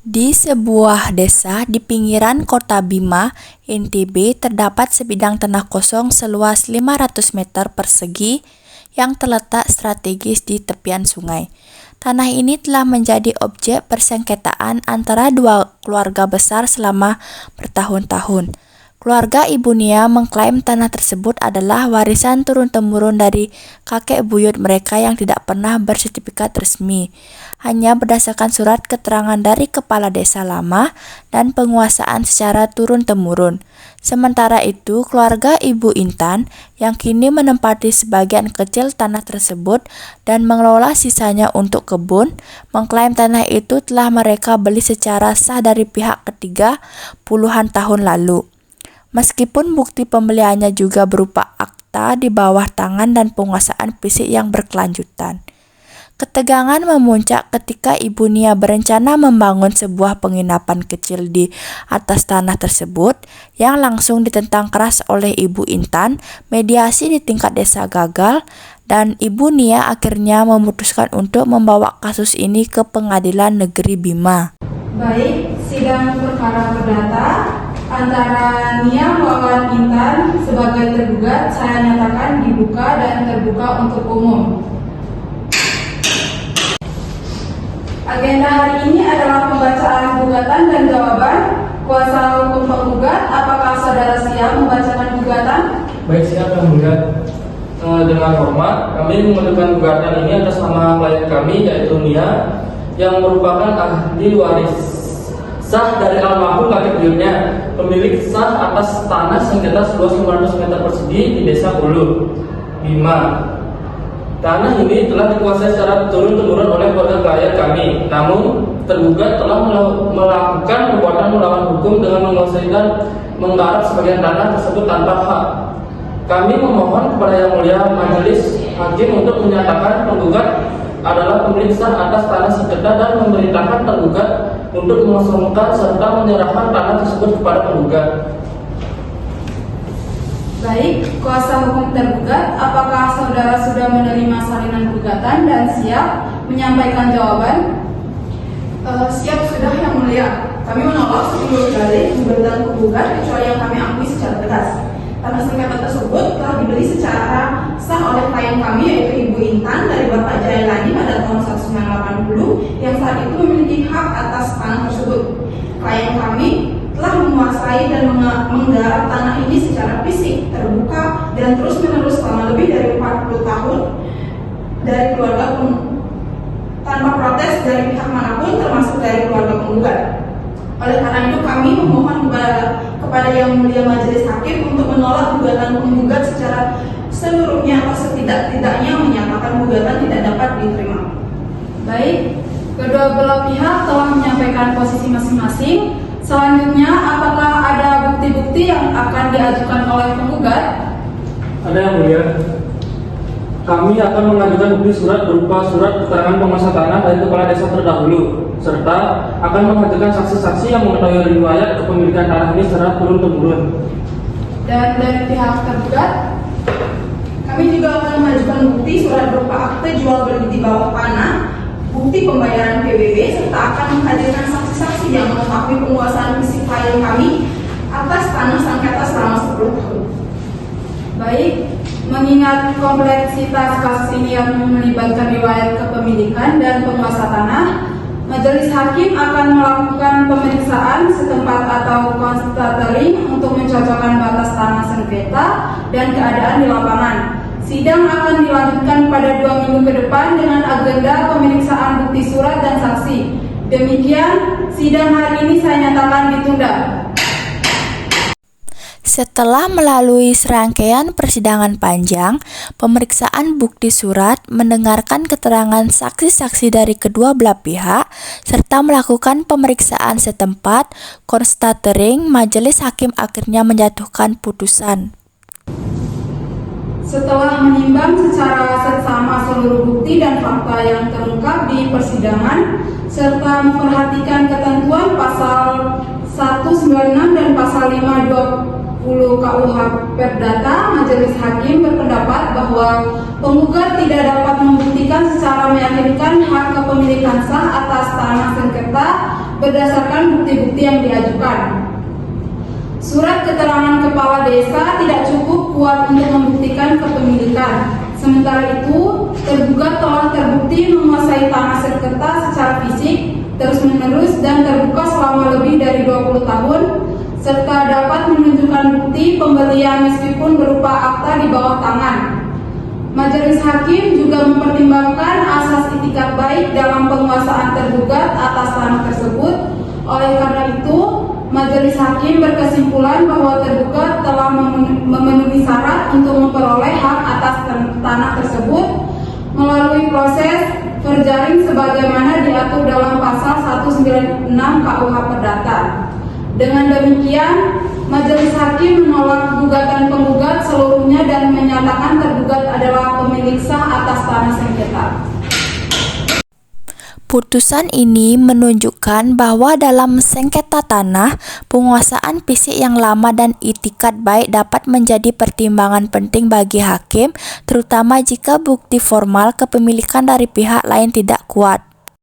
Di sebuah desa di pinggiran kota Bima, NTB, terdapat sebidang tanah kosong seluas 500 meter persegi yang terletak strategis di tepian sungai. Tanah ini telah menjadi objek persengketaan antara dua keluarga besar selama bertahun-tahun. Keluarga Ibu Nia mengklaim tanah tersebut adalah warisan turun-temurun dari kakek buyut mereka yang tidak pernah bersertifikat resmi, hanya berdasarkan surat keterangan dari kepala desa lama dan penguasaan secara turun-temurun. Sementara itu, keluarga Ibu Intan yang kini menempati sebagian kecil tanah tersebut dan mengelola sisanya untuk kebun, mengklaim tanah itu telah mereka beli secara sah dari pihak ketiga puluhan tahun lalu. Meskipun bukti pembeliannya juga berupa akta di bawah tangan dan penguasaan fisik yang berkelanjutan. Ketegangan memuncak ketika Ibu Nia berencana membangun sebuah penginapan kecil di atas tanah tersebut yang langsung ditentang keras oleh Ibu Intan. Mediasi di tingkat desa gagal dan Ibu Nia akhirnya memutuskan untuk membawa kasus ini ke Pengadilan Negeri Bima. Baik, sidang perkara perdata antara Nia melawan Intan sebagai tergugat saya nyatakan dibuka dan terbuka untuk umum. Agenda hari ini adalah pembacaan gugatan dan jawaban. Kuasa hukum penggugat, apakah saudara siap membacakan gugatan? Baik, siap yang mulia. Dengan hormat, kami mengajukan gugatan ini atas nama klien kami yaitu Nia yang merupakan ahli waris sah dari almarhum kakek buyutnya, pemilik sah atas tanah sengketa seluas 500 meter persegi di Desa Ulu, Bima. Tanah ini telah dikuasai secara turun-temurun oleh keluarga klien kami. Namun, tergugat telah melakukan perbuatan melawan hukum dengan menguasai dan menggarap sebagian tanah tersebut tanpa hak. Kami memohon kepada Yang Mulia Majelis Hakim untuk menyatakan penggugat adalah pemilik sah atas tanah sengketa dan memerintahkan tergugat untuk mengosongkan serta menyerahkan tanah tersebut kepada penggugat. Baik, kuasa hukum tergugat, apakah saudara sudah menerima salinan gugatan dan siap menyampaikan jawaban? Siap sudah Yang Mulia. Kami menolak 10 kali gugatan penggugat kecuali yang kami akui secara tegas. Tanah sengketa tersebut telah dibeli secara sah oleh klien kami yaitu Ibu Intan dari Bapak Jailani pada tahun 1980 yang saat itu memiliki hak atas tanah tersebut. Klien kami telah menguasai dan menggarap tanah ini secara fisik, terbuka, dan terus-menerus selama lebih dari 40 tahun dari keluarga tanpa protes dari pihak manapun termasuk dari keluarga penggugat. Oleh karena itu kami memohon kepada Yang Mulia Majelis Hakim untuk menolak gugatan penggugat secara seluruhnya atau setidak-tidaknya menyatakan gugatan tidak dapat diterima. Baik, kedua belah pihak telah menyampaikan posisi masing-masing. Selanjutnya, apakah ada bukti-bukti yang akan diajukan oleh penggugat? Ada Yang Mulia. Kami akan mengajukan bukti surat berupa surat keterangan penguasa tanah dari kepala desa terdahulu, serta akan menghadirkan saksi-saksi yang mengetahui riwayat kepemilikan tanah ini secara turun-temurun. Dan dari pihak tergugat, kami juga akan mengajukan bukti surat berupa akte jual beli di bawah tanah, bukti pembayaran PBB, serta akan menghadirkan saksi-saksi yang mengetahui penguasaan fisik klien kami atas tanah sengketa selama 10 tahun. baik, mengingat kompleksitas kasus ini yang melibatkan riwayat kepemilikan dan penguasa tanah, Majelis Hakim akan melakukan pemeriksaan setempat atau constatering untuk mencocokkan batas tanah sengketa dan keadaan di lapangan. Sidang akan dilanjutkan pada 2 minggu ke depan dengan agenda pemeriksaan bukti surat dan saksi. Demikian, sidang hari ini saya nyatakan ditunda. Setelah melalui serangkaian persidangan panjang, pemeriksaan bukti surat, mendengarkan keterangan saksi-saksi dari kedua belah pihak, serta melakukan pemeriksaan setempat, constatering, Majelis Hakim akhirnya menjatuhkan putusan. Setelah menimbang secara seksama seluruh bukti dan fakta yang terungkap di persidangan, serta memperhatikan ketentuan pasal 196 dan pasal 520 KUH Perdata, Majelis Hakim berpendapat bahwa penggugat tidak dapat membuktikan secara meyakinkan hak kepemilikan sah atas tanah sengketa berdasarkan bukti-bukti yang diajukan. Surat keterangan kepala desa tidak cukup kuat untuk membuktikan kepemilikan. Sementara itu, tergugat telah terbukti menguasai tanah sengketa secara fisik, terus-menerus dan terbuka selama lebih dari 20 tahun, serta dapat menunjukkan bukti pembelian meskipun berupa akta di bawah tangan. Majelis Hakim juga mempertimbangkan asas itikat baik dalam penguasaan tergugat atas tanah tersebut. Oleh karena itu, Majelis Hakim berkesimpulan bahwa tergugat telah memenuhi syarat untuk memperoleh hak atas tanah tersebut melalui proses terjaring sebagaimana diatur dalam pasal 196 KUH Perdata. Dengan demikian, Majelis Hakim menolak gugatan penggugat seluruhnya dan menyatakan tergugat adalah pemilik sah atas tanah sengketa. Putusan ini menunjukkan bahwa dalam sengketa tanah, penguasaan fisik yang lama dan itikat baik dapat menjadi pertimbangan penting bagi hakim, terutama jika bukti formal kepemilikan dari pihak lain tidak kuat.